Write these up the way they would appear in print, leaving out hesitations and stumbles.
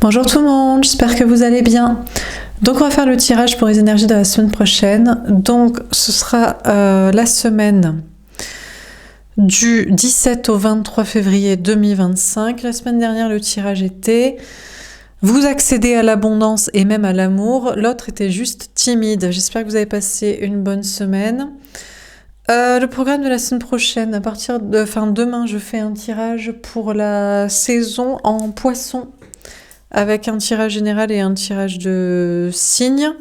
Bonjour tout le monde, j'espère que vous allez bien. Donc on va faire le tirage pour les énergies de la semaine prochaine. Donc ce sera la semaine du 17 au 23 février 2025. La semaine dernière le tirage était vous accédez à l'abondance et même à l'amour. L'autre était juste timide. J'espère que vous avez passé une bonne semaine. Le programme de la semaine prochaine, à partir de demain, je fais un tirage pour la saison en poisson, avec un tirage général et un tirage de signes.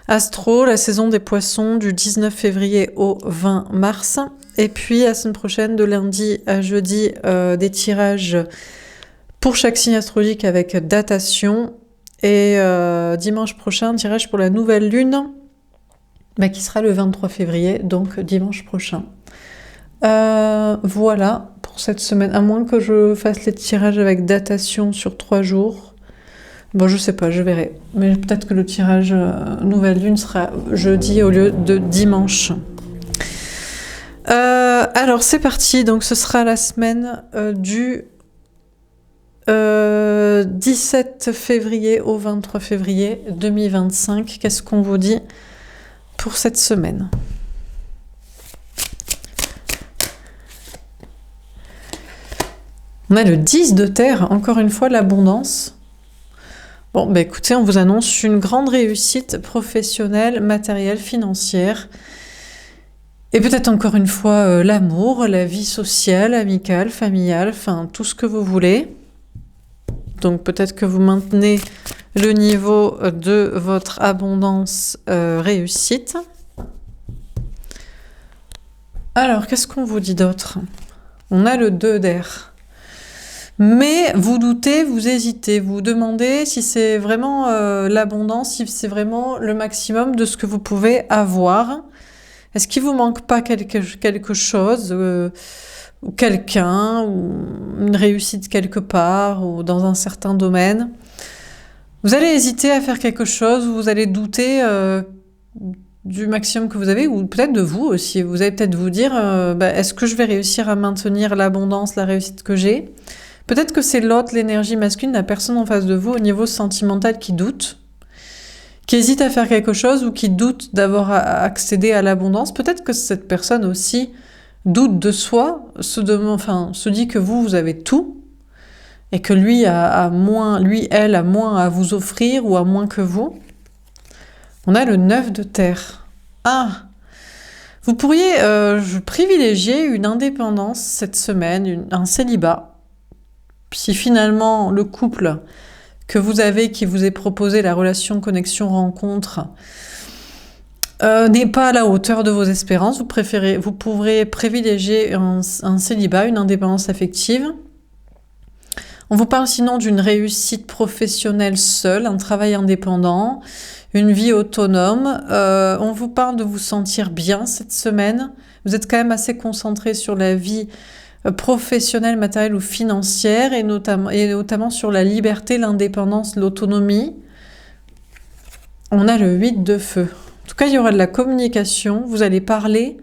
Astro, la saison des poissons du 19 février au 20 mars. Et puis la semaine prochaine, de lundi à jeudi, des tirages pour chaque signe astrologique avec datation. Et dimanche prochain, un tirage pour la nouvelle lune, qui sera le 23 février, donc dimanche prochain. Voilà pour cette semaine, à moins que je fasse les tirages avec datation sur 3 jours. Bon, je sais pas, je verrai. Mais peut-être que le tirage nouvelle lune sera jeudi au lieu de dimanche. Alors, c'est parti. Donc, ce sera la semaine du 17 février au 23 février 2025. Qu'est-ce qu'on vous dit pour cette semaine? On a le 10 de terre, encore une fois, l'abondance. Bon, écoutez, on vous annonce une grande réussite professionnelle, matérielle, financière. Et peut-être encore une fois l'amour, la vie sociale, amicale, familiale, enfin tout ce que vous voulez. Donc peut-être que vous maintenez le niveau de votre abondance réussite. Alors, qu'est-ce qu'on vous dit d'autre? On a le 2 d'air. Mais vous doutez, vous hésitez, vous demandez si c'est vraiment l'abondance, si c'est vraiment le maximum de ce que vous pouvez avoir. Est-ce qu'il vous manque pas quelque chose, ou quelqu'un, ou une réussite quelque part, ou dans un certain domaine? Vous allez hésiter à faire quelque chose, ou vous allez douter du maximum que vous avez, ou peut-être de vous aussi. Vous allez peut-être vous dire, est-ce que je vais réussir à maintenir l'abondance, la réussite que j'ai? Peut-être que c'est l'autre, l'énergie masculine, la personne en face de vous au niveau sentimental qui doute, qui hésite à faire quelque chose ou qui doute d'avoir accédé à l'abondance. Peut-être que cette personne aussi doute de soi, se dit que vous avez tout et que lui, elle a moins à vous offrir ou à moins que vous. On a le 9 de terre. Ah! Vous pourriez privilégier une indépendance cette semaine, un célibat. Si finalement le couple que vous avez, qui vous est proposé, la relation, connexion, rencontre, n'est pas à la hauteur de vos espérances, vous pourrez privilégier un célibat, une indépendance affective. On vous parle sinon d'une réussite professionnelle seule, un travail indépendant, une vie autonome. On vous parle de vous sentir bien cette semaine. Vous êtes quand même assez concentré sur la vie professionnelle, matérielle ou financière, et notamment sur la liberté, l'indépendance, l'autonomie. On a le 8 de feu. En tout cas, il y aura de la communication, vous allez parler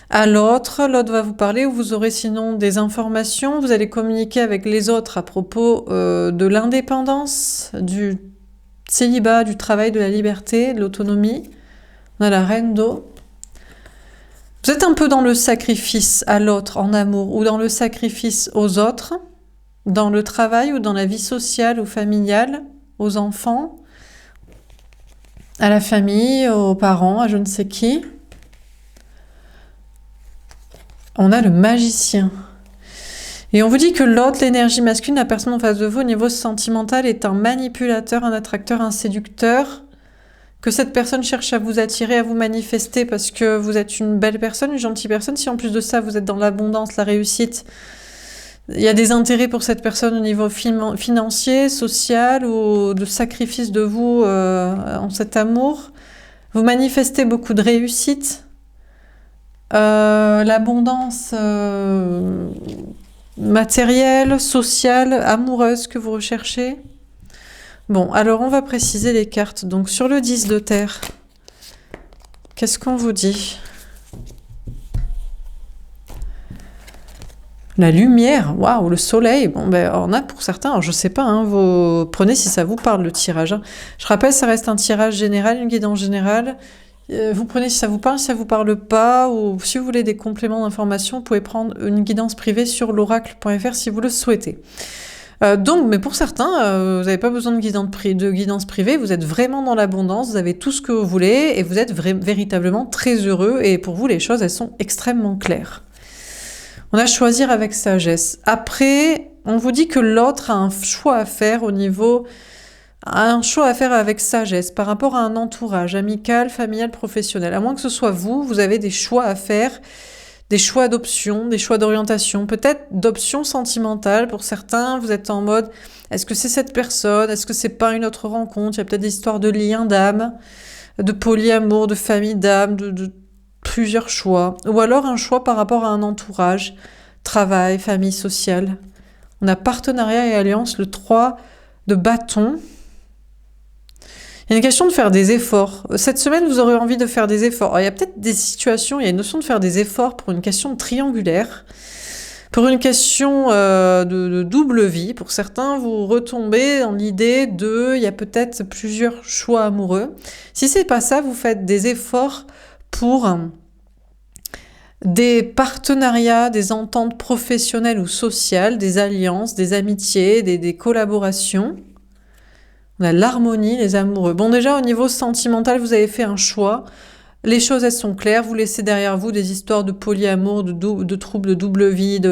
à l'autre va vous parler, ou vous aurez sinon des informations, vous allez communiquer avec les autres à propos de l'indépendance, du célibat, du travail, de la liberté, de l'autonomie. On a la reine d'eau. Vous êtes un peu dans le sacrifice à l'autre en amour, ou dans le sacrifice aux autres, dans le travail ou dans la vie sociale ou familiale, aux enfants, à la famille, aux parents, à je ne sais qui. On a le magicien. Et on vous dit que l'autre, l'énergie masculine, la personne en face de vous au niveau sentimental, est un manipulateur, un attracteur, un séducteur, que cette personne cherche à vous attirer, à vous manifester parce que vous êtes une belle personne, une gentille personne. Si en plus de ça, vous êtes dans l'abondance, la réussite, il y a des intérêts pour cette personne au niveau financier, social, ou de sacrifice de vous en cet amour. Vous manifestez beaucoup de réussite. L'abondance matérielle, sociale, amoureuse que vous recherchez. Bon, alors on va préciser les cartes. Donc sur le 10 de terre, qu'est-ce qu'on vous dit? La lumière, waouh, le soleil. Bon, ben, on a pour certains, alors je sais pas, hein, prenez si ça vous parle le tirage. Hein. Je rappelle, ça reste un tirage général, une guidance générale. Vous prenez si ça vous parle, si ça vous parle pas, ou si vous voulez des compléments d'information, vous pouvez prendre une guidance privée sur l'oracle.fr si vous le souhaitez. Donc, mais pour certains, vous n'avez pas besoin de guidance privée, vous êtes vraiment dans l'abondance, vous avez tout ce que vous voulez et vous êtes véritablement très heureux et pour vous, les choses, elles sont extrêmement claires. On a choisir avec sagesse. Après, on vous dit que l'autre a un choix à faire avec sagesse par rapport à un entourage amical, familial, professionnel. À moins que ce soit vous, vous avez des choix à faire, des choix d'options, des choix d'orientation, peut-être d'options sentimentales. Pour certains, vous êtes en mode, est-ce que c'est cette personne? Est-ce que c'est pas une autre rencontre? Il y a peut-être des histoires de liens d'âme, de polyamour, de famille d'âme, de plusieurs choix. Ou alors un choix par rapport à un entourage, travail, famille sociale. On a partenariat et alliance, le 3 de bâton. Il y a une question de faire des efforts. Cette semaine, vous aurez envie de faire des efforts. Alors, il y a peut-être des situations, il y a une notion de faire des efforts pour une question triangulaire, pour une question de double vie. Pour certains, vous retombez dans l'idée il y a peut-être plusieurs choix amoureux. Si c'est pas ça, vous faites des efforts pour des partenariats, des ententes professionnelles ou sociales, des alliances, des amitiés, des collaborations. On a l'harmonie, les amoureux. Bon, déjà, au niveau sentimental, vous avez fait un choix. Les choses, elles sont claires. Vous laissez derrière vous des histoires de polyamour, de troubles de double vie,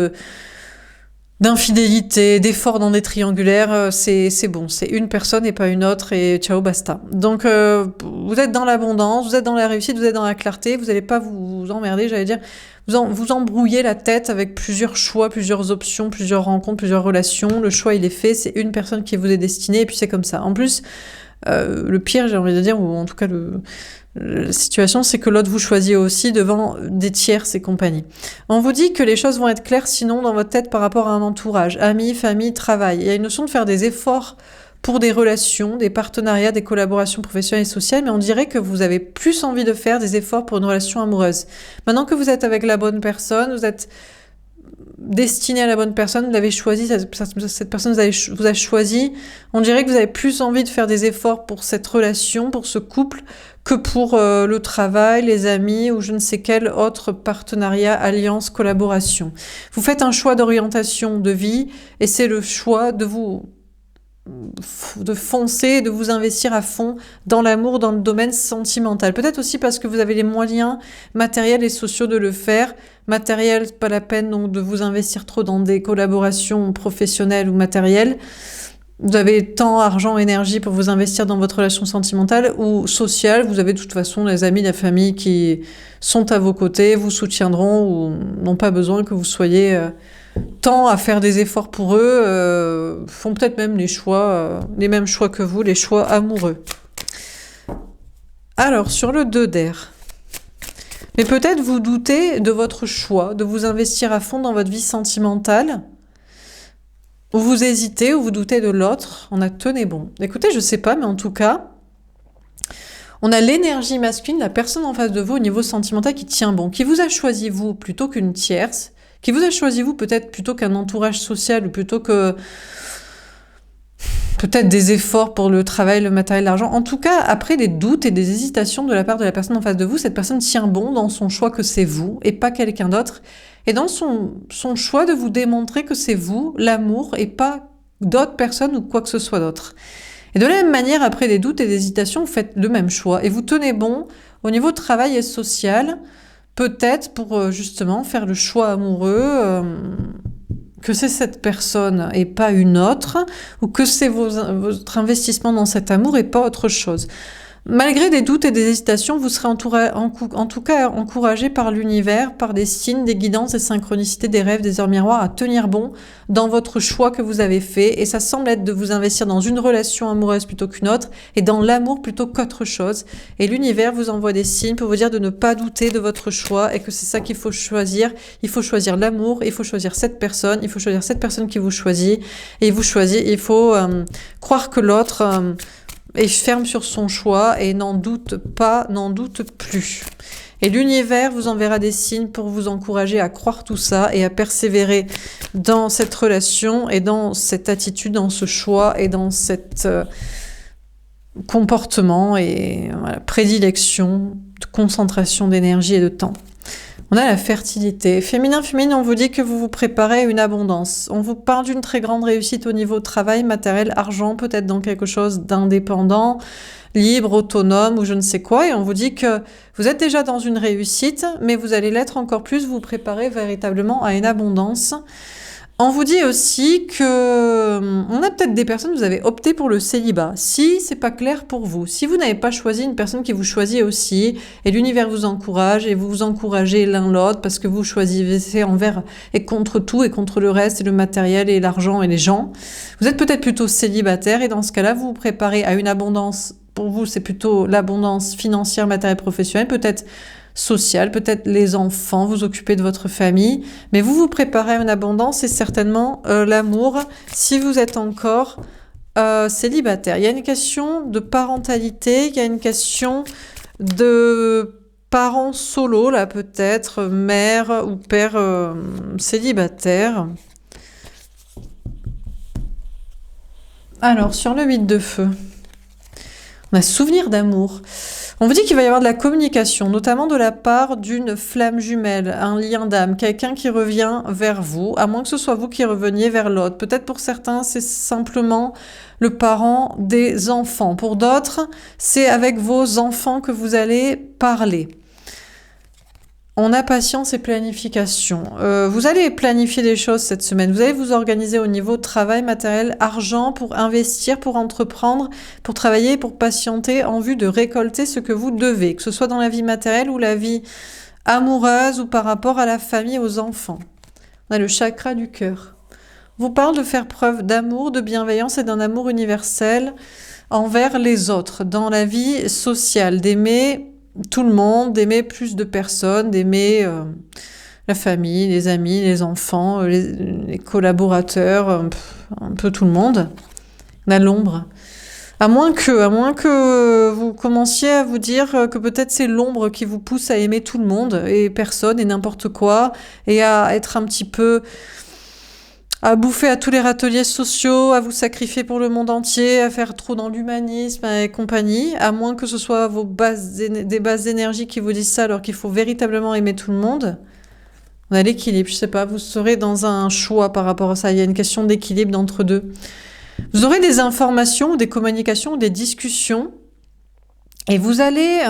d'infidélité, d'efforts dans des triangulaires. C'est bon. C'est une personne et pas une autre et ciao, basta. Donc, vous êtes dans l'abondance, vous êtes dans la réussite, vous êtes dans la clarté. Vous n'allez pas vous emmerder, j'allais dire. Vous embrouillez la tête avec plusieurs choix, plusieurs options, plusieurs rencontres, plusieurs relations. Le choix, il est fait. C'est une personne qui vous est destinée et puis c'est comme ça. En plus, le pire, j'ai envie de dire, ou en tout cas la situation, c'est que l'autre vous choisit aussi devant des tierces et compagnie. On vous dit que les choses vont être claires sinon dans votre tête par rapport à un entourage, amis, famille, travail. Il y a une notion de faire des efforts pour des relations, des partenariats, des collaborations professionnelles et sociales, mais on dirait que vous avez plus envie de faire des efforts pour une relation amoureuse. Maintenant que vous êtes avec la bonne personne, vous êtes destiné à la bonne personne, vous l'avez choisi, cette personne vous a choisi, on dirait que vous avez plus envie de faire des efforts pour cette relation, pour ce couple, que pour le travail, les amis ou je ne sais quel autre partenariat, alliance, collaboration. Vous faites un choix d'orientation de vie et c'est le choix de foncer, de vous investir à fond dans l'amour, dans le domaine sentimental. Peut-être aussi parce que vous avez les moyens matériels et sociaux de le faire. Matériel, pas la peine donc de vous investir trop dans des collaborations professionnelles ou matérielles. Vous avez temps, argent, énergie pour vous investir dans votre relation sentimentale ou sociale. Vous avez de toute façon les amis, la famille qui sont à vos côtés, vous soutiendront ou n'ont pas besoin que vous soyez tant à faire des efforts pour eux, font peut-être même les mêmes choix que vous, les choix amoureux. Alors, sur le 2 d'air. Mais peut-être vous doutez de votre choix, de vous investir à fond dans votre vie sentimentale, ou vous hésitez, ou vous doutez de l'autre. On a tenez bon. Écoutez, je sais pas, mais en tout cas, on a l'énergie masculine, la personne en face de vous au niveau sentimental qui tient bon, qui vous a choisi vous plutôt qu'une tierce, qui vous a choisi vous peut-être plutôt qu'un entourage social ou plutôt que peut-être des efforts pour le travail, le matériel, l'argent. En tout cas, après des doutes et des hésitations de la part de la personne en face de vous, cette personne tient bon dans son choix que c'est vous et pas quelqu'un d'autre. Et dans son choix de vous démontrer que c'est vous, l'amour, et pas d'autres personnes ou quoi que ce soit d'autre. Et de la même manière, après des doutes et des hésitations, vous faites le même choix. Et vous tenez bon au niveau travail et social, peut-être pour justement faire le choix amoureux, que c'est cette personne et pas une autre, ou que c'est votre investissement dans cet amour et pas autre chose. Malgré des doutes et des hésitations, vous serez en tout cas encouragé par l'univers, par des signes, des guidances, des synchronicités, des rêves, des heures miroirs à tenir bon dans votre choix que vous avez fait. Et ça semble être de vous investir dans une relation amoureuse plutôt qu'une autre et dans l'amour plutôt qu'autre chose. Et l'univers vous envoie des signes pour vous dire de ne pas douter de votre choix et que c'est ça qu'il faut choisir. Il faut choisir l'amour, il faut choisir cette personne, il faut choisir cette personne qui vous choisit. Et il faut croire que l'autre est ferme sur son choix et n'en doute pas, n'en doute plus. Et l'univers vous enverra des signes pour vous encourager à croire tout ça et à persévérer dans cette relation et dans cette attitude, dans ce choix et dans cet comportement et voilà, prédilection, de concentration d'énergie et de temps. On a la fertilité. Féminin, féminine, on vous dit que vous vous préparez à une abondance. On vous parle d'une très grande réussite au niveau travail, matériel, argent, peut-être dans quelque chose d'indépendant, libre, autonome ou je ne sais quoi. Et on vous dit que vous êtes déjà dans une réussite, mais vous allez l'être encore plus, vous préparez véritablement à une abondance. On vous dit aussi que on a peut-être des personnes, vous avez opté pour le célibat. Si c'est pas clair pour vous, si vous n'avez pas choisi une personne qui vous choisit aussi, et l'univers vous encourage, et vous vous encouragez l'un l'autre parce que vous choisissez envers et contre tout, et contre le reste, et le matériel, et l'argent, et les gens, vous êtes peut-être plutôt célibataire, et dans ce cas-là, vous vous préparez à une abondance. Pour vous, c'est plutôt l'abondance financière, matérielle, professionnelle, peut-être sociale, peut-être les enfants, vous occupez de votre famille, mais vous vous préparez à une abondance et certainement l'amour si vous êtes encore célibataire. Il y a une question de parentalité, il y a une question de parents solo, là peut-être, mère ou père célibataire. Alors, sur le 8 de feu, on a souvenir d'amour. On vous dit qu'il va y avoir de la communication, notamment de la part d'une flamme jumelle, un lien d'âme, quelqu'un qui revient vers vous, à moins que ce soit vous qui reveniez vers l'autre. Peut-être pour certains, c'est simplement le parent des enfants. Pour d'autres, c'est avec vos enfants que vous allez parler. On a patience et planification. Vous allez planifier des choses cette semaine. Vous allez vous organiser au niveau travail, matériel, argent pour investir, pour entreprendre, pour travailler, pour patienter en vue de récolter ce que vous devez, que ce soit dans la vie matérielle ou la vie amoureuse ou par rapport à la famille, aux enfants. On a le chakra du cœur. On vous parle de faire preuve d'amour, de bienveillance et d'un amour universel envers les autres, dans la vie sociale, d'aimer tout le monde, d'aimer plus de personnes, d'aimer la famille, les amis, les enfants, les collaborateurs, un peu tout le monde. On a l'ombre. À moins que vous commenciez à vous dire que peut-être c'est l'ombre qui vous pousse à aimer tout le monde et personne et n'importe quoi et à être un petit peu à bouffer à tous les râteliers sociaux, à vous sacrifier pour le monde entier, à faire trop dans l'humanisme et compagnie, à moins que ce soit des bases d'énergie qui vous disent ça alors qu'il faut véritablement aimer tout le monde. On a l'équilibre, je sais pas, vous serez dans un choix par rapport à ça, il y a une question d'équilibre d'entre deux. Vous aurez des informations, ou des communications, ou des discussions, et vous allez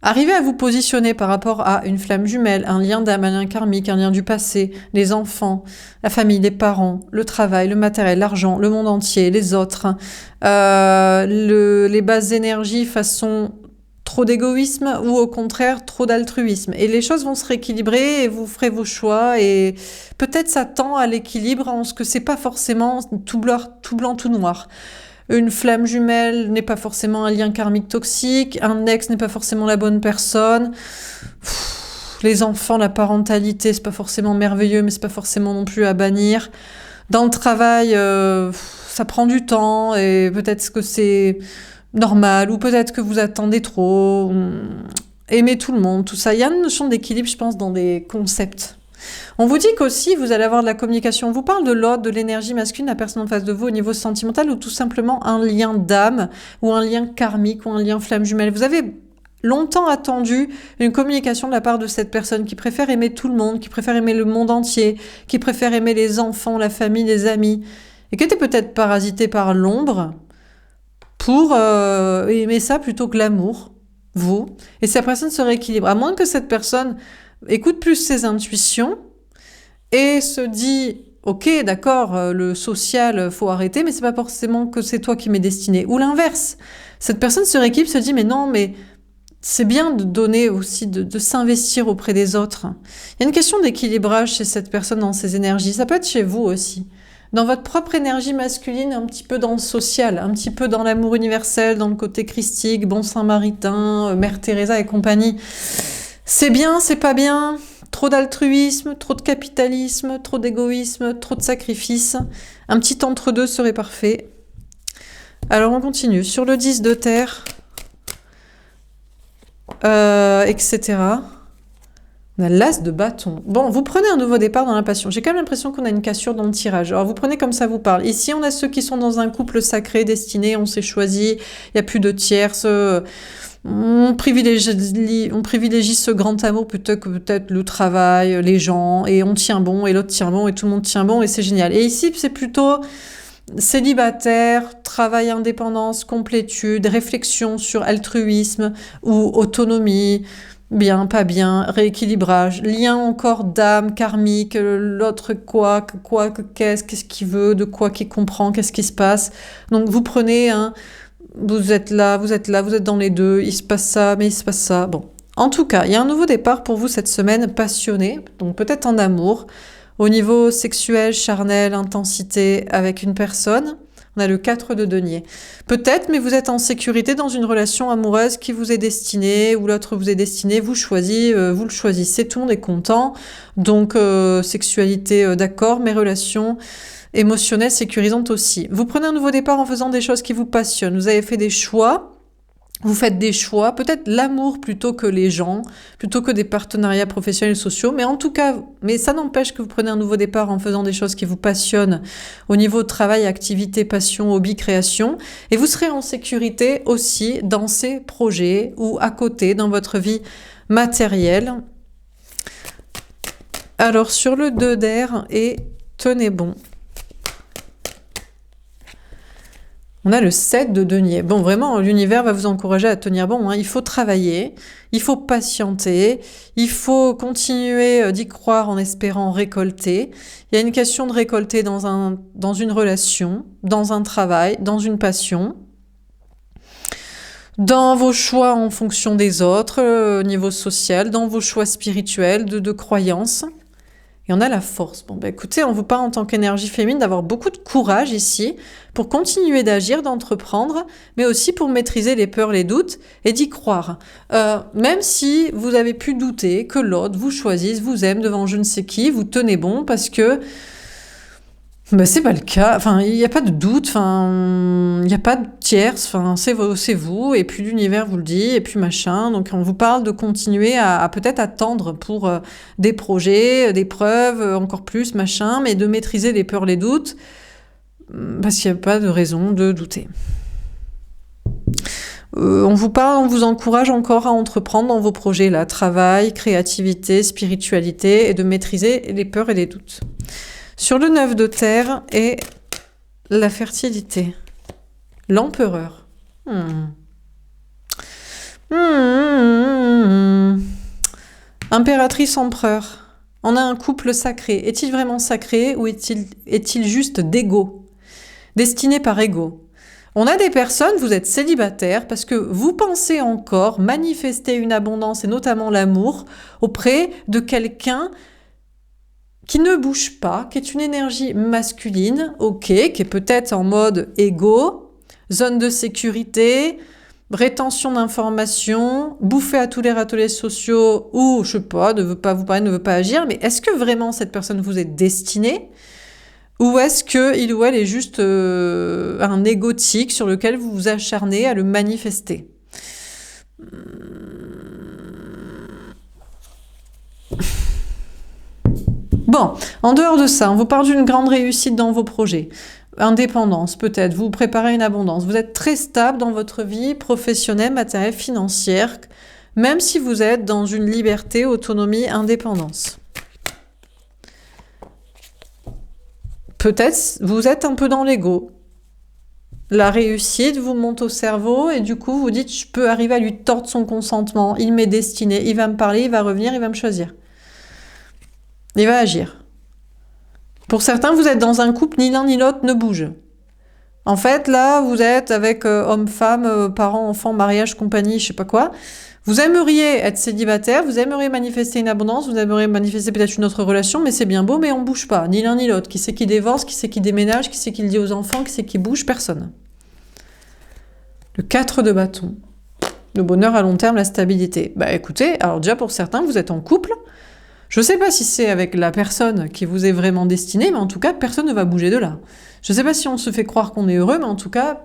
arriver à vous positionner par rapport à une flamme jumelle, un lien d'âme, un lien karmique, un lien du passé, les enfants, la famille, les parents, le travail, le matériel, l'argent, le monde entier, les autres, les bases d'énergie façon trop d'égoïsme ou au contraire trop d'altruisme. Et les choses vont se rééquilibrer et vous ferez vos choix et peut-être ça tend à l'équilibre en ce que c'est pas forcément tout blanc, tout noir. Une flamme jumelle n'est pas forcément un lien karmique toxique, un ex n'est pas forcément la bonne personne. Les enfants, la parentalité, c'est pas forcément merveilleux, mais c'est pas forcément non plus à bannir. Dans le travail, ça prend du temps et peut-être que c'est normal ou peut-être que vous attendez trop. Aimer tout le monde, tout ça. Il y a une notion d'équilibre, je pense, dans des concepts. On vous dit qu'aussi, vous allez avoir de la communication. On vous parle de l'autre, de l'énergie masculine, la personne en face de vous au niveau sentimental ou tout simplement un lien d'âme ou un lien karmique ou un lien flamme jumelle. Vous avez longtemps attendu une communication de la part de cette personne qui préfère aimer tout le monde, qui préfère aimer le monde entier, qui préfère aimer les enfants, la famille, les amis, et qui était peut-être parasité par l'ombre pour aimer ça plutôt que l'amour, vous. Et cette personne se rééquilibre. À moins que cette personne écoute plus ses intuitions et se dit ok d'accord le social faut arrêter mais c'est pas forcément que c'est toi qui m'es destiné ou l'inverse, cette personne se rééquilibre, se dit mais non mais c'est bien de donner aussi, de s'investir auprès des autres. Il y a une question d'équilibrage chez cette personne dans ses énergies, ça peut être chez vous aussi, dans votre propre énergie masculine, un petit peu dans le social, un petit peu dans l'amour universel, dans le côté christique, bon Saint-Maritain, Mère Teresa et compagnie. C'est bien, c'est pas bien, trop d'altruisme, trop de capitalisme, trop d'égoïsme, trop de sacrifice. Un petit entre-deux serait parfait. Alors, on continue. Sur le 10 de terre, etc. On a l'as de bâton. Bon, vous prenez un nouveau départ dans la passion. J'ai quand même l'impression qu'on a une cassure dans le tirage. Alors, vous prenez comme ça vous parle. Ici, on a ceux qui sont dans un couple sacré, destiné, on s'est choisi, il n'y a plus de tierces. On privilégie ce grand amour plutôt que peut-être le travail, les gens, et on tient bon, et l'autre tient bon, et tout le monde tient bon, et c'est génial. Et ici, c'est plutôt célibataire, travail, indépendance, complétude, réflexion sur altruisme ou autonomie, bien, pas bien, rééquilibrage, lien encore d'âme, karmique, l'autre qu'est-ce qu'il veut, de quoi qu'il comprend, qu'est-ce qui se passe. Donc vous prenez vous êtes là, vous êtes dans les deux, il se passe ça, mais il se passe ça. Bon. En tout cas, il y a un nouveau départ pour vous cette semaine, passionné, donc peut-être en amour, au niveau sexuel, charnel, intensité avec une personne. On a le 4 de denier. Peut-être, mais vous êtes en sécurité dans une relation amoureuse qui vous est destinée, ou l'autre vous est destiné, vous le choisissez, tout le monde est content. Donc, sexualité, d'accord, mais relations émotionnelles sécurisantes aussi. Vous prenez un nouveau départ en faisant des choses qui vous passionnent. Vous avez fait des choix. Vous faites des choix, peut-être l'amour plutôt que les gens, plutôt que des partenariats professionnels et sociaux, mais en tout cas, mais ça n'empêche que vous prenez un nouveau départ en faisant des choses qui vous passionnent au niveau de travail, activité, passion, hobby, création, et vous serez en sécurité aussi dans ces projets ou à côté dans votre vie matérielle. Alors sur le 2 d'air, et tenez bon. On a le 7 de denier. Bon, vraiment, l'univers va vous encourager à tenir bon. Hein. Il faut travailler, il faut patienter, il faut continuer d'y croire en espérant récolter. Il y a une question de récolter dans une relation, dans un travail, dans une passion, dans vos choix en fonction des autres, au niveau social, dans vos choix spirituels, de croyances. Et on a la force. Bon, écoutez, on vous parle en tant qu'énergie féminine d'avoir beaucoup de courage ici pour continuer d'agir, d'entreprendre, mais aussi pour maîtriser les peurs, les doutes et d'y croire. Même si vous avez pu douter que l'autre vous choisisse, vous aime devant je ne sais qui, vous tenez bon parce que c'est pas le cas. Enfin, il n'y a pas de doute. Enfin, il n'y a pas de tierce. Enfin, c'est vous. Et puis l'univers vous le dit. Et puis machin. Donc, on vous parle de continuer à peut-être attendre pour des projets, des preuves, encore plus machin, mais de maîtriser les peurs, les doutes, parce qu'il n'y a pas de raison de douter. On vous parle, on vous encourage encore à entreprendre dans vos projets là, travail, créativité, spiritualité, et de maîtriser les peurs et les doutes. Sur le 9 de terre et la fertilité. L'empereur. Impératrice, empereur. On a un couple sacré. Est-il vraiment sacré ou est-il juste d'ego? Destiné par ego. On a des personnes, vous êtes célibataire parce que vous pensez encore manifester une abondance et notamment l'amour auprès de quelqu'un qui ne bouge pas, qui est une énergie masculine, ok, qui est peut-être en mode égo, zone de sécurité, rétention d'informations, bouffer à tous les râteliers sociaux, ou je sais pas, ne veut pas vous parler, ne veut pas agir, mais est-ce que vraiment cette personne vous est destinée? Ou est-ce qu'il ou elle est juste un égotique sur lequel vous vous acharnez à le manifester? Bon, en dehors de ça, on vous parle d'une grande réussite dans vos projets. Indépendance, peut-être, vous préparez une abondance. Vous êtes très stable dans votre vie professionnelle, matérielle, financière, même si vous êtes dans une liberté, autonomie, indépendance. Peut-être vous êtes un peu dans l'ego. La réussite vous monte au cerveau et du coup vous dites je peux arriver à lui tordre son consentement, il m'est destiné, il va me parler, il va revenir, il va me choisir. Il va agir. Pour certains, vous êtes dans un couple, ni l'un ni l'autre ne bouge. En fait, là, vous êtes avec homme, femme, parents, enfants, mariage, compagnie, je sais pas quoi. Vous aimeriez être célibataire, vous aimeriez manifester une abondance, vous aimeriez manifester peut-être une autre relation, mais c'est bien beau, mais on bouge pas, ni l'un ni l'autre. Qui c'est qui divorce, qui c'est qui déménage, qui c'est qui le dit aux enfants, qui c'est qui bouge, personne. Le 4 de bâton. Le bonheur à long terme, la stabilité. Écoutez, alors déjà pour certains, vous êtes en couple, Je sais pas si c'est avec la personne qui vous est vraiment destinée, mais en tout cas, personne ne va bouger de là. Je sais pas si on se fait croire qu'on est heureux, mais en tout cas,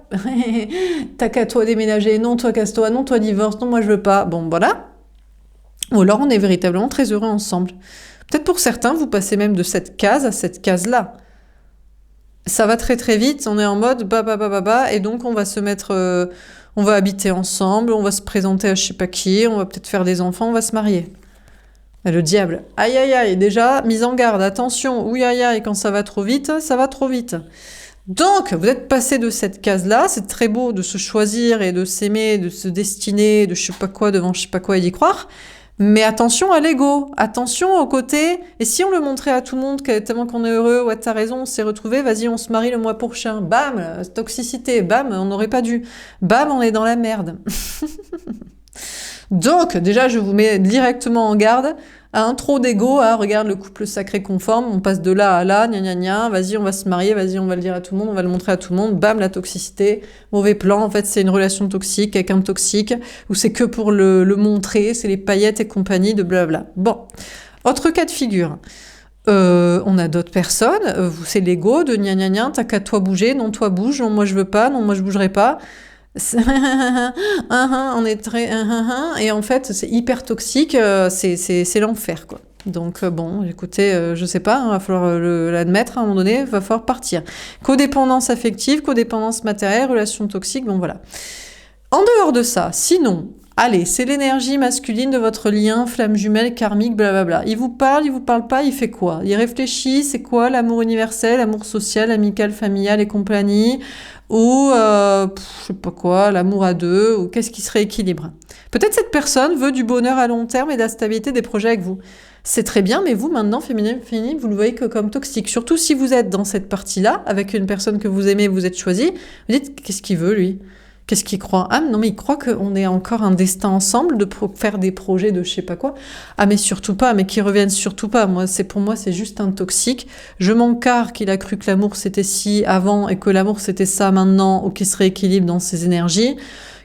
t'as qu'à toi déménager, non, toi casse-toi, non, toi divorce, non, moi je veux pas. Bon, voilà. Ou alors on est véritablement très heureux ensemble. Peut-être pour certains, vous passez même de cette case à cette case-là. Ça va très très vite, on est en mode bah, et donc on va se mettre, on va habiter ensemble, on va se présenter à je sais pas qui, on va peut-être faire des enfants, on va se marier. Et le diable, aïe aïe aïe, déjà, mise en garde, attention, oui aïe aïe, quand ça va trop vite, ça va trop vite. Donc, vous êtes passé de cette case-là, c'est très beau de se choisir et de s'aimer, de se destiner, de je sais pas quoi devant je sais pas quoi et d'y croire. Mais attention à l'ego, attention au côté. Et si on le montrait à tout le monde, tellement qu'on est heureux, ouais, t'as raison, on s'est retrouvés, vas-y, on se marie le mois prochain. Bam, toxicité, bam, on n'aurait pas dû. Bam, on est dans la merde. Donc, déjà, je vous mets directement en garde à un trop d'ego, à regarde le couple sacré conforme, on passe de là à là, gna gna gna, vas-y, on va se marier, vas-y, on va le dire à tout le monde, on va le montrer à tout le monde, bam, la toxicité, mauvais plan, en fait, c'est une relation toxique, quelqu'un de toxique, ou c'est que pour le montrer, c'est les paillettes et compagnie de blabla. Bon, autre cas de figure. On a d'autres personnes, c'est l'ego de gna gna gna, t'as qu'à toi bouger, non, toi bouge, non, moi je veux pas, non, moi je bougerai pas. On est très et en fait c'est hyper toxique, c'est l'enfer quoi. Donc bon, écoutez, je sais pas, va falloir l'admettre à un moment donné, va falloir partir. Codépendance affective, codépendance matérielle, relation toxique, bon voilà. En dehors de ça, sinon, allez, c'est l'énergie masculine de votre lien, flamme jumelle, karmique, blablabla. Il vous parle pas, il fait quoi? Il réfléchit, c'est quoi l'amour universel, l'amour social, amical, familial et compagnie? Ou, je sais pas quoi, l'amour à deux, ou qu'est-ce qui se rééquilibre? Peut-être cette personne veut du bonheur à long terme et de la stabilité des projets avec vous. C'est très bien, mais vous, maintenant, féminine, vous le voyez que comme toxique. Surtout si vous êtes dans cette partie-là, avec une personne que vous aimez, vous êtes choisi, vous dites, qu'est-ce qu'il veut, lui? Qu'est-ce qu'il croit? Ah non, mais il croit qu'on est encore un destin ensemble de faire des projets de je sais pas quoi. Ah mais surtout pas, mais qu'il revienne surtout pas. Pour moi, c'est juste un toxique. Je m'en carre qu'il a cru que l'amour c'était ci avant et que l'amour c'était ça maintenant, ou qu'il se rééquilibre dans ses énergies.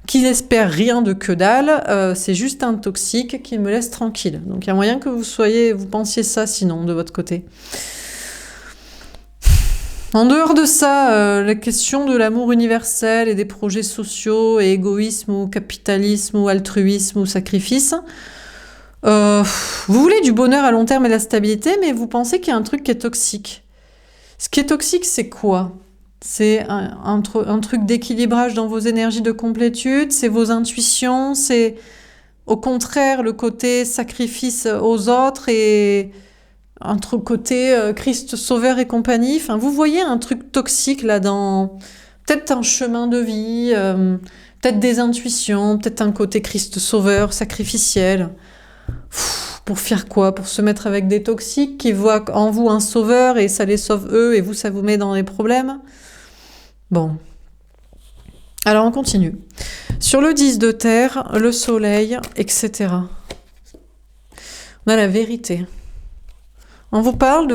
Qu'il espère rien de que dalle, c'est juste un toxique qui me laisse tranquille. Donc il y a moyen que vous pensiez ça sinon de votre côté. En dehors de ça, la question de l'amour universel et des projets sociaux et égoïsme ou capitalisme ou altruisme ou sacrifice, vous voulez du bonheur à long terme et de la stabilité, mais vous pensez qu'il y a un truc qui est toxique. Ce qui est toxique, c'est quoi? C'est un truc d'équilibrage dans vos énergies de complétude, c'est vos intuitions, c'est au contraire le côté sacrifice aux autres et un truc côté Christ sauveur et compagnie. Enfin, vous voyez un truc toxique là dans peut-être un chemin de vie, peut-être des intuitions, peut-être un côté Christ sauveur sacrificiel. Pour faire quoi? Pour se mettre avec des toxiques qui voient en vous un sauveur et ça les sauve eux et vous, ça vous met dans les problèmes? Bon. Alors on continue. Sur le 10 de terre, le soleil, etc. On a la vérité. On vous parle de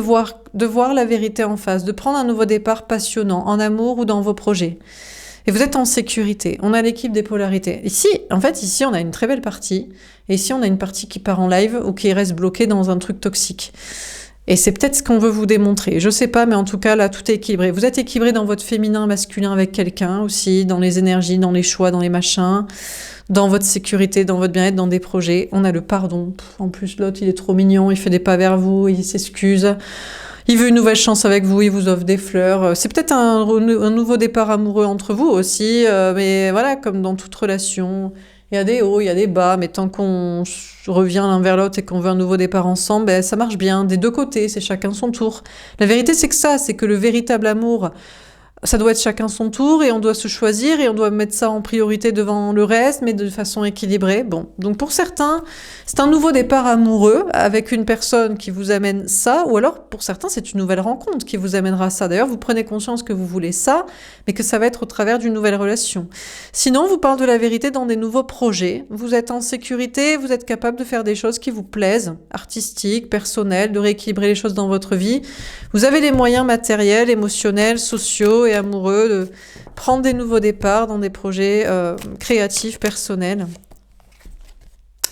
voir la vérité en face, de prendre un nouveau départ passionnant, en amour ou dans vos projets. Et vous êtes en sécurité. On a l'équipe des polarités. Ici, on a une très belle partie. Et ici, on a une partie qui part en live ou qui reste bloquée dans un truc toxique. Et c'est peut-être ce qu'on veut vous démontrer. Je sais pas, mais en tout cas, là, tout est équilibré. Vous êtes équilibré dans votre féminin, masculin avec quelqu'un aussi, dans les énergies, dans les choix, dans les machins, dans votre sécurité, dans votre bien-être, dans des projets. On a le pardon. En plus, l'autre, il est trop mignon, il fait des pas vers vous, il s'excuse. Il veut une nouvelle chance avec vous, il vous offre des fleurs. C'est peut-être un nouveau départ amoureux entre vous aussi, mais voilà, comme dans toute relation, il y a des hauts, il y a des bas, mais tant qu'on revient l'un vers l'autre et qu'on veut un nouveau départ ensemble, ben, ça marche bien, des deux côtés, c'est chacun son tour. La vérité, c'est que le véritable amour, ça doit être chacun son tour et on doit se choisir et on doit mettre ça en priorité devant le reste, mais de façon équilibrée. Bon, donc pour certains, c'est un nouveau départ amoureux avec une personne qui vous amène ça, ou alors pour certains, c'est une nouvelle rencontre qui vous amènera ça. D'ailleurs, vous prenez conscience que vous voulez ça, mais que ça va être au travers d'une nouvelle relation. Sinon, on vous parle de la vérité dans des nouveaux projets. Vous êtes en sécurité, vous êtes capable de faire des choses qui vous plaisent, artistiques, personnelles, de rééquilibrer les choses dans votre vie. Vous avez les moyens matériels, émotionnels, sociaux et amoureux de prendre des nouveaux départs dans des projets créatifs, personnels.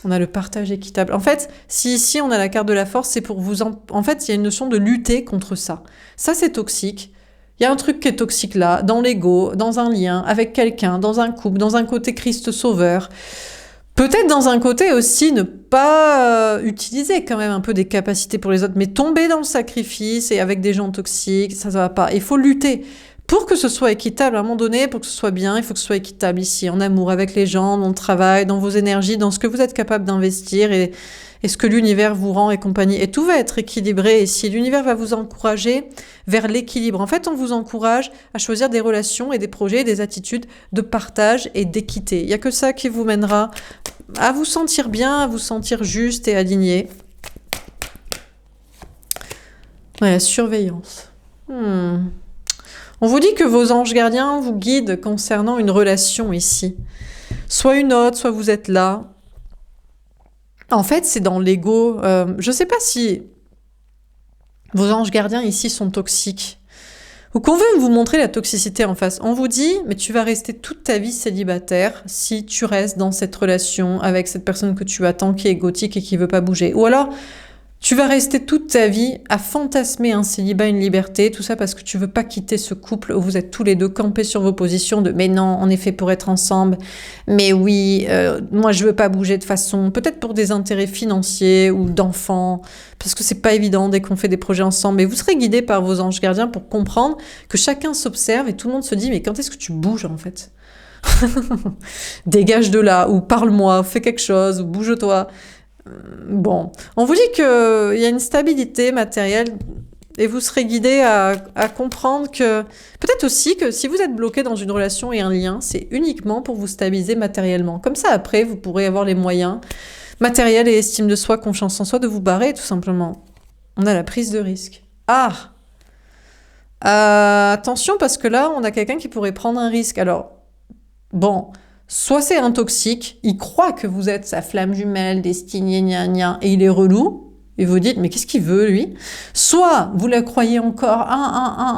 On a le partage équitable. En fait, si ici on a la carte de la force, c'est pour vous... En fait, il y a une notion de lutter contre ça. Ça, c'est toxique. Il y a un truc qui est toxique là, dans l'ego, dans un lien, avec quelqu'un, dans un couple, dans un côté Christ sauveur. Peut-être dans un côté aussi ne pas utiliser quand même un peu des capacités pour les autres, mais tomber dans le sacrifice et avec des gens toxiques, ça va pas. Il faut lutter. Pour que ce soit équitable, à un moment donné, pour que ce soit bien, il faut que ce soit équitable ici, en amour, avec les gens, dans le travail, dans vos énergies, dans ce que vous êtes capable d'investir et ce que l'univers vous rend et compagnie. Et tout va être équilibré. Et si l'univers va vous encourager vers l'équilibre, en fait, on vous encourage à choisir des relations et des projets, des attitudes de partage et d'équité. Il n'y a que ça qui vous mènera à vous sentir bien, à vous sentir juste et aligné. Ouais, la surveillance. On vous dit que vos anges gardiens vous guident concernant une relation ici. Soit une autre, soit vous êtes là. En fait, c'est dans l'ego. Je ne sais pas si vos anges gardiens ici sont toxiques. Ou qu'on veut vous montrer la toxicité en face. On vous dit, mais tu vas rester toute ta vie célibataire si tu restes dans cette relation avec cette personne que tu attends, qui est égotique et qui veut pas bouger. Ou alors, tu vas rester toute ta vie à fantasmer un célibat, une liberté, tout ça parce que tu veux pas quitter ce couple où vous êtes tous les deux campés sur vos positions de mais non, on est fait pour être ensemble, mais oui, moi je veux pas bouger de façon, peut-être pour des intérêts financiers ou d'enfants, parce que c'est pas évident dès qu'on fait des projets ensemble, mais vous serez guidé par vos anges gardiens pour comprendre que chacun s'observe et tout le monde se dit mais quand est-ce que tu bouges en fait? Dégage de là, ou parle-moi, fais quelque chose, ou bouge-toi. Bon, on vous dit qu'il y a une stabilité matérielle et vous serez guidé à comprendre que peut-être aussi que si vous êtes bloqué dans une relation et un lien, c'est uniquement pour vous stabiliser matériellement. Comme ça, après, vous pourrez avoir les moyens matériels et estime de soi, confiance en soi de vous barrer, tout simplement. On a la prise de risque. Attention, parce que là, on a quelqu'un qui pourrait prendre un risque. Alors, bon... Soit c'est un toxique, il croit que vous êtes sa flamme jumelle, destinée, gna gna, et il est relou, et vous dites, mais qu'est-ce qu'il veut, lui? Soit vous la croyez encore,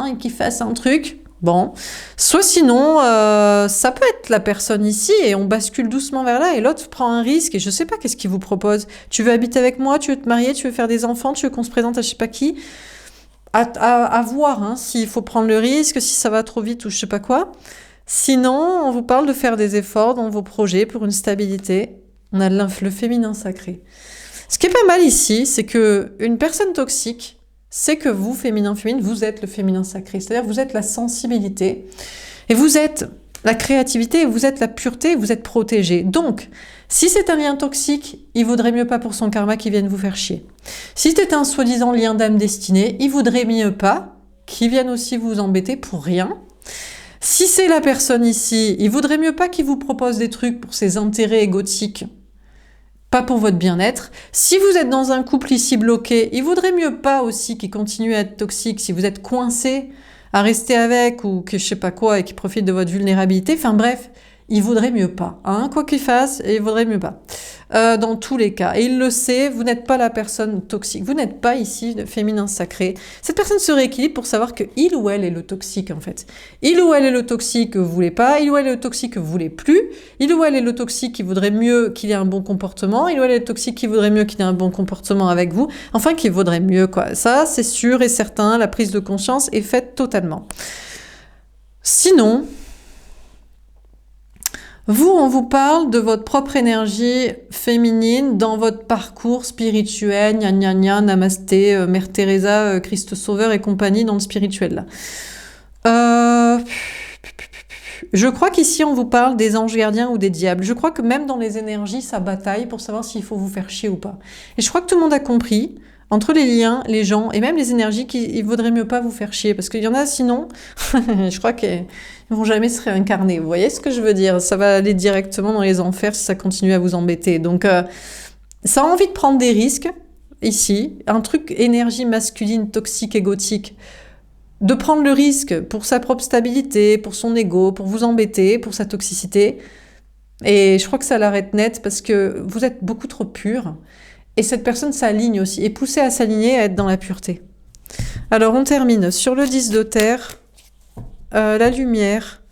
et qu'il fasse un truc, bon. Soit sinon, ça peut être la personne ici, et on bascule doucement vers là, et l'autre prend un risque, et je sais pas qu'est-ce qu'il vous propose. Tu veux habiter avec moi, tu veux te marier, tu veux faire des enfants, tu veux qu'on se présente à je sais pas qui? À voir, hein, s'il faut prendre le risque, si ça va trop vite, ou je sais pas quoi. Sinon, on vous parle de faire des efforts dans vos projets pour une stabilité. On a le féminin sacré. Ce qui est pas mal ici, c'est que une personne toxique, c'est que vous, féminin, féminine, vous êtes le féminin sacré. C'est-à-dire vous êtes la sensibilité et vous êtes la créativité, et vous êtes la pureté, et vous êtes protégé. Donc, si c'est un lien toxique, il vaudrait mieux pas pour son karma qu'il vienne vous faire chier. Si c'est un soi-disant lien d'âme destinée, il vaudrait mieux pas qu'il vienne aussi vous embêter pour rien. Si c'est la personne ici, il vaudrait mieux pas qu'il vous propose des trucs pour ses intérêts égotiques, pas pour votre bien-être. Si vous êtes dans un couple ici bloqué, il vaudrait mieux pas aussi qu'il continue à être toxique. Si vous êtes coincé à rester avec ou que je sais pas quoi et qu'il profite de votre vulnérabilité, enfin bref, il vaudrait mieux pas. Hein, quoi qu'il fasse, il vaudrait mieux pas. Dans tous les cas. Et il le sait, vous n'êtes pas la personne toxique. Vous n'êtes pas ici le féminin sacré. Cette personne se rééquilibre pour savoir que il ou elle est le toxique, en fait. Il ou elle est le toxique que vous voulez pas. Il ou elle est le toxique que vous voulez plus. Il ou elle est le toxique qui voudrait mieux qu'il ait un bon comportement. Il ou elle est le toxique qui voudrait mieux qu'il ait un bon comportement avec vous. Enfin, qu'il vaudrait mieux, quoi. Ça, c'est sûr et certain. La prise de conscience est faite totalement. Sinon... Vous, on vous parle de votre propre énergie féminine dans votre parcours spirituel, gna gna gna, namasté, Mère Teresa, Christ Sauveur et compagnie dans le spirituel. Là. Je crois qu'ici, on vous parle des anges gardiens ou des diables. Je crois que même dans les énergies, ça bataille pour savoir s'il faut vous faire chier ou pas. Et je crois que tout le monde a compris, entre les liens, les gens et même les énergies, qu'il vaudrait mieux pas vous faire chier. Parce qu'il y en a, sinon, je crois qu'ils vont jamais se réincarner. Vous voyez ce que je veux dire? Ça va aller directement dans les enfers si ça continue à vous embêter. Donc, ça a envie de prendre des risques, ici. Un truc énergie masculine, toxique, égotique. De prendre le risque pour sa propre stabilité, pour son ego, pour vous embêter, pour sa toxicité. Et je crois que ça l'arrête net parce que vous êtes beaucoup trop pur. Et cette personne s'aligne aussi, est poussée à s'aligner, à être dans la pureté. Alors on termine sur le 10 de terre, la lumière,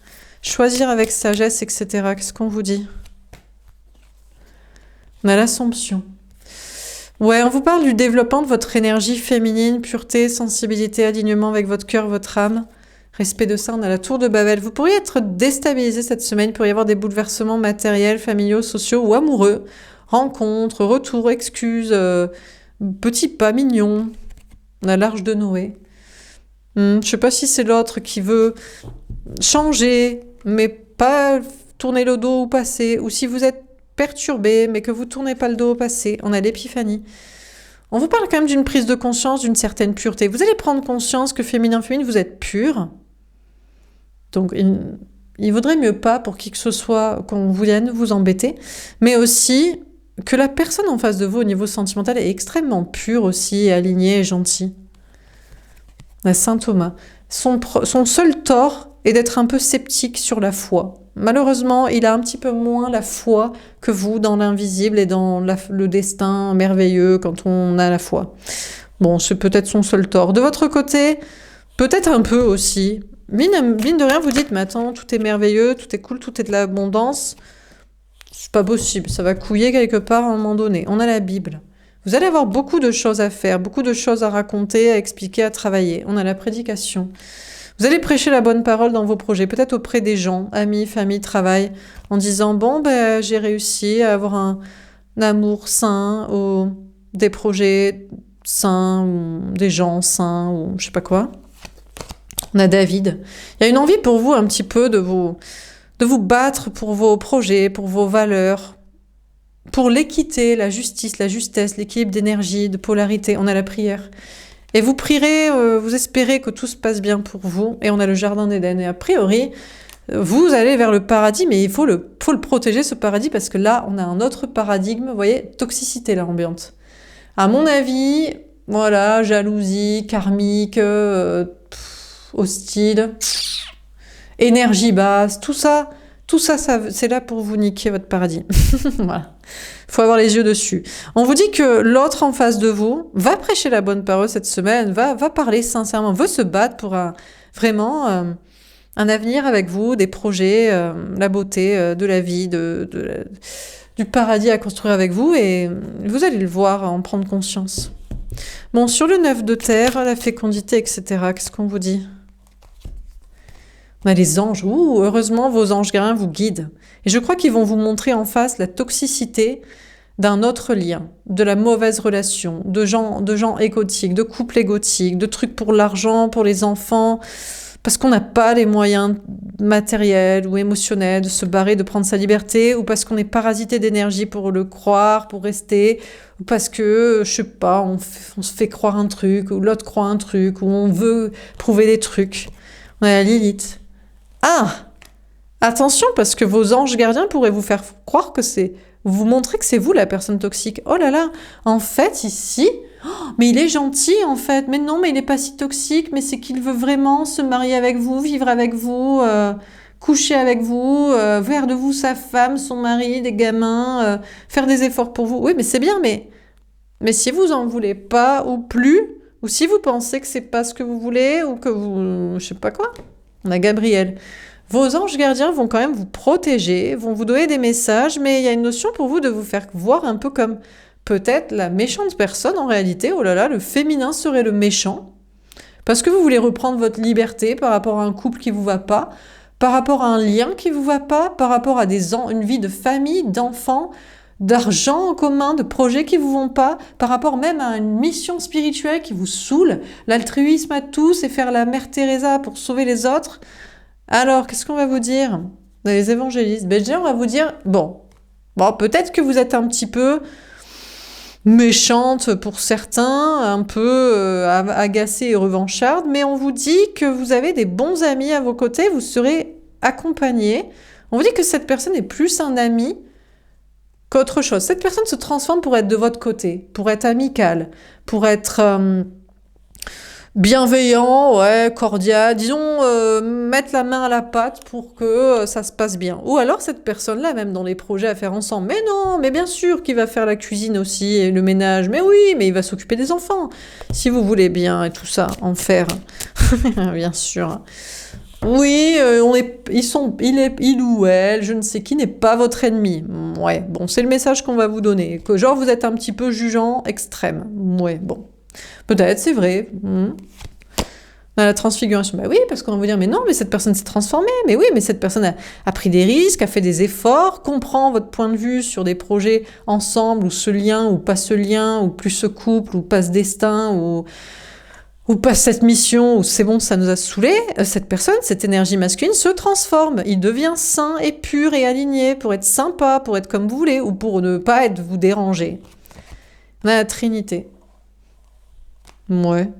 choisir avec sagesse, etc. Qu'est-ce qu'on vous dit? On a l'Assomption. Ouais, on vous parle du développement de votre énergie féminine, pureté, sensibilité, alignement avec votre cœur, votre âme. Respect de ça, on a la tour de Babel. Vous pourriez être déstabilisé cette semaine, il pourrait y avoir des bouleversements matériels, familiaux, sociaux ou amoureux. Rencontres, retours, excuses, petits pas mignons. On a l'Arche de Noé. Je sais pas si c'est l'autre qui veut changer, mais pas tourner le dos au passé, ou si vous êtes perturbé, mais que vous tournez pas le dos au passé. On a l'Épiphanie. On vous parle quand même d'une prise de conscience, d'une certaine pureté. Vous allez prendre conscience que féminin, vous êtes pur. Donc, il vaudrait mieux pas, pour qui que ce soit, qu'on vienne vous embêter, mais aussi que la personne en face de vous, au niveau sentimental, est extrêmement pure aussi, alignée et gentille. La Saint Thomas. Son seul tort est d'être un peu sceptique sur la foi. Malheureusement, il a un petit peu moins la foi que vous dans l'invisible et dans le destin merveilleux quand on a la foi. Bon, c'est peut-être son seul tort. De votre côté, peut-être un peu aussi. Mine de rien, vous dites, mais attends, tout est merveilleux, tout est cool, tout est de l'abondance. C'est pas possible, ça va couiller quelque part à un moment donné. On a la Bible. Vous allez avoir beaucoup de choses à faire, beaucoup de choses à raconter, à expliquer, à travailler. On a la prédication. Vous allez prêcher la bonne parole dans vos projets, peut-être auprès des gens, amis, famille, travail, en disant, bon, j'ai réussi à avoir un amour sain, ou des projets sains, ou des gens sains, ou je sais pas quoi. On a David. Il y a une envie pour vous un petit peu de vous battre pour vos projets, pour vos valeurs, pour l'équité, la justice, la justesse, l'équilibre d'énergie, de polarité. On a la prière. Et vous prierez, vous espérez que tout se passe bien pour vous. Et on a le jardin d'Éden. Et a priori, vous allez vers le paradis, mais il faut le protéger, ce paradis, parce que là, on a un autre paradigme. Vous voyez, toxicité, là, ambiante. À mon avis, voilà, jalousie, karmique, hostile, énergie basse, tout ça, c'est là pour vous niquer votre paradis. Voilà. Faut avoir les yeux dessus. On vous dit que l'autre en face de vous va prêcher la bonne parole cette semaine, va parler sincèrement, veut se battre pour vraiment un avenir avec vous, des projets, la beauté de la vie, du paradis à construire avec vous, et vous allez le voir, en prendre conscience. Bon, sur le 9 de terre, la fécondité, etc., qu'est-ce qu'on vous dit ? On a les anges. Ouh, heureusement, vos anges gardiens vous guident. Et je crois qu'ils vont vous montrer en face la toxicité d'un autre lien, de la mauvaise relation, de gens égotiques, de couples égotiques, de trucs pour l'argent, pour les enfants, parce qu'on n'a pas les moyens matériels ou émotionnels de se barrer, de prendre sa liberté, ou parce qu'on est parasité d'énergie pour le croire, pour rester, ou parce que, je sais pas, on se fait croire un truc, ou l'autre croit un truc, ou on veut prouver des trucs. On a la Lilith. Ah, attention, parce que vos anges gardiens pourraient vous faire croire que vous montrer que c'est vous la personne toxique. Oh là là, en fait, ici, mais il est gentil, en fait. Mais non, mais il n'est pas si toxique, mais c'est qu'il veut vraiment se marier avec vous, vivre avec vous, coucher avec vous, faire de vous sa femme, son mari, des gamins, faire des efforts pour vous. Oui, mais c'est bien, mais si vous en voulez pas, ou plus, ou si vous pensez que c'est pas ce que vous voulez, ou que vous... je sais pas quoi... On a Gabriel. Vos anges gardiens vont quand même vous protéger, vont vous donner des messages, mais il y a une notion pour vous de vous faire voir un peu comme peut-être la méchante personne en réalité. Oh là là, le féminin serait le méchant. Parce que vous voulez reprendre votre liberté par rapport à un couple qui vous va pas, par rapport à un lien qui vous va pas, par rapport à une vie de famille, d'enfants, d'argent en commun, de projets qui vous vont pas, par rapport même à une mission spirituelle qui vous saoule, l'altruisme à tous et faire la mère Teresa pour sauver les autres. Alors, qu'est-ce qu'on va vous dire dans les évangélistes? Déjà, on va vous dire, bon, peut-être que vous êtes un petit peu méchante pour certains, un peu agacée et revancharde, mais on vous dit que vous avez des bons amis à vos côtés, vous serez accompagnés. On vous dit que cette personne est plus un ami qu'autre chose. Cette personne se transforme pour être de votre côté, pour être amicale, pour être bienveillant, ouais, cordial, disons, mettre la main à la pâte pour que ça se passe bien. Ou alors cette personne-là, même dans les projets à faire ensemble, mais non, mais bien sûr qu'il va faire la cuisine aussi et le ménage, mais oui, mais il va s'occuper des enfants, si vous voulez bien et tout ça, en faire, bien sûr. Oui, il ou elle, je ne sais qui, n'est pas votre ennemi. Ouais, bon, c'est le message qu'on va vous donner. Que genre, vous êtes un petit peu jugeant extrême. Ouais, bon. Peut-être, c'est vrai. Dans la transfiguration, bah oui, parce qu'on va vous dire, mais non, mais cette personne s'est transformée, mais oui, mais cette personne a pris des risques, a fait des efforts, comprend votre point de vue sur des projets ensemble, ou ce lien, ou pas ce lien, ou plus ce couple, ou pas ce destin, ou pas cette mission, ou c'est bon, ça nous a saoulés. Cette personne, cette énergie masculine se transforme, il devient sain et pur et aligné pour être sympa, pour être comme vous voulez, ou pour ne pas être vous déranger. On a la Trinité. Ouais.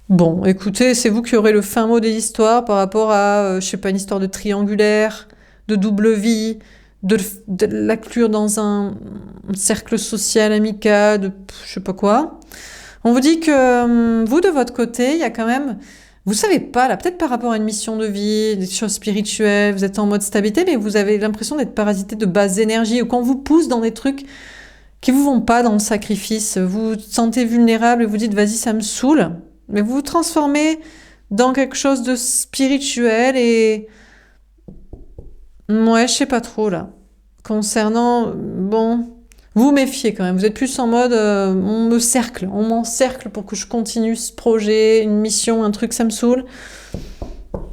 Bon, écoutez, c'est vous qui aurez le fin mot des histoires par rapport à, je sais pas, une histoire de triangulaire, de double vie, de l'inclure dans un cercle social, amical, de je sais pas quoi. On vous dit que vous, de votre côté, il y a quand même, vous savez pas, là, peut-être par rapport à une mission de vie, des choses spirituelles, vous êtes en mode stabilité, mais vous avez l'impression d'être parasité de basse énergie, ou qu'on vous pousse dans des trucs qui vous vont pas dans le sacrifice, vous vous sentez vulnérable et vous dites, vas-y, ça me saoule. Mais vous vous transformez dans quelque chose de spirituel et... Ouais, je sais pas trop là. Concernant... Bon... Vous méfiez quand même. Vous êtes plus en mode... on m'encercle pour que je continue ce projet, une mission, un truc, ça me saoule.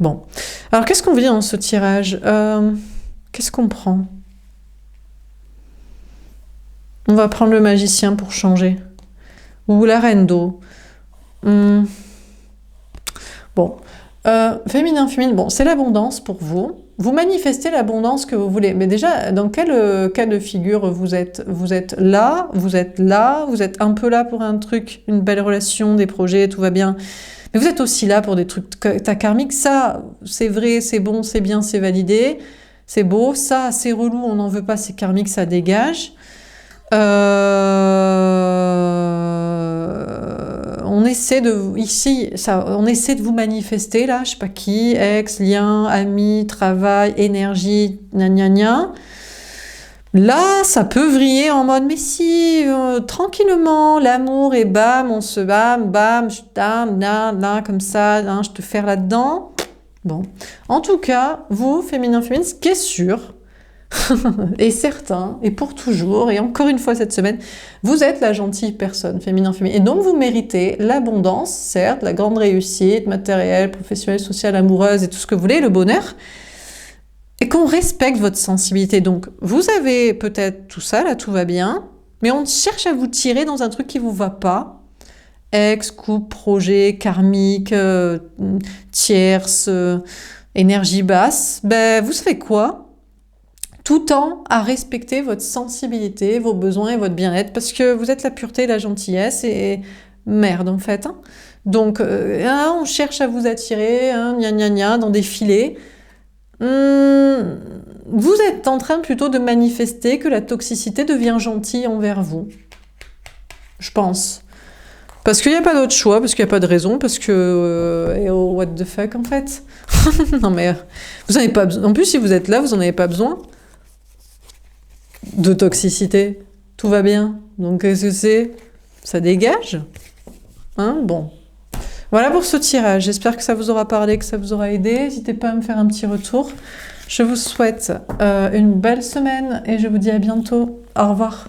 Bon. Alors, qu'est-ce qu'on veut dire dans ce tirage Qu'est-ce qu'on prend? On va prendre le magicien pour changer. Ou la reine d'eau. Bon, féminin, bon, c'est l'abondance pour vous. Vous manifestez l'abondance que vous voulez. Mais déjà, dans quel cas de figure vous êtes? Vous êtes là, vous êtes là, vous êtes un peu là pour un truc, une belle relation, des projets, tout va bien. Mais vous êtes aussi là pour des trucs karmiques. Ça, c'est vrai, c'est bon, c'est bien, c'est validé. C'est beau. Ça, c'est relou, on n'en veut pas, c'est karmique, ça dégage. On essaie de vous manifester là, je sais pas qui, ex, lien, ami, travail, énergie, gna gna gna. Là, ça peut vriller en mode, mais si, tranquillement, l'amour et bam, on se bam, je t'aime, là, comme ça, là, je te ferre là-dedans. Bon. En tout cas, vous, féminin, ce qui est sûr, et certain, et pour toujours, et encore une fois cette semaine, vous êtes la gentille personne, féminin. Et donc vous méritez l'abondance, certes, la grande réussite matérielle, professionnelle, sociale, amoureuse et tout ce que vous voulez, le bonheur, et qu'on respecte votre sensibilité. Donc vous avez peut-être tout ça, là tout va bien, mais on cherche à vous tirer dans un truc qui vous va pas. Ex, couple, projet, karmique, tierce, énergie basse. Ben vous savez quoi ? Tout en à respecter votre sensibilité, vos besoins et votre bien-être, parce que vous êtes la pureté, la gentillesse, et merde en fait. Donc, on cherche à vous attirer, gna gna gna, dans des filets. Vous êtes en train plutôt de manifester que la toxicité devient gentille envers vous. Je pense. Parce qu'il n'y a pas d'autre choix, parce qu'il n'y a pas de raison, parce que... what the fuck en fait. Non mais... Vous n'en avez pas besoin. En plus, si vous êtes là, vous n'en avez pas besoin de toxicité. Tout va bien. Donc qu'est-ce que c'est? Ça dégage? Bon. Voilà pour ce tirage. J'espère que ça vous aura parlé, que ça vous aura aidé. N'hésitez pas à me faire un petit retour. Je vous souhaite une belle semaine et je vous dis à bientôt. Au revoir.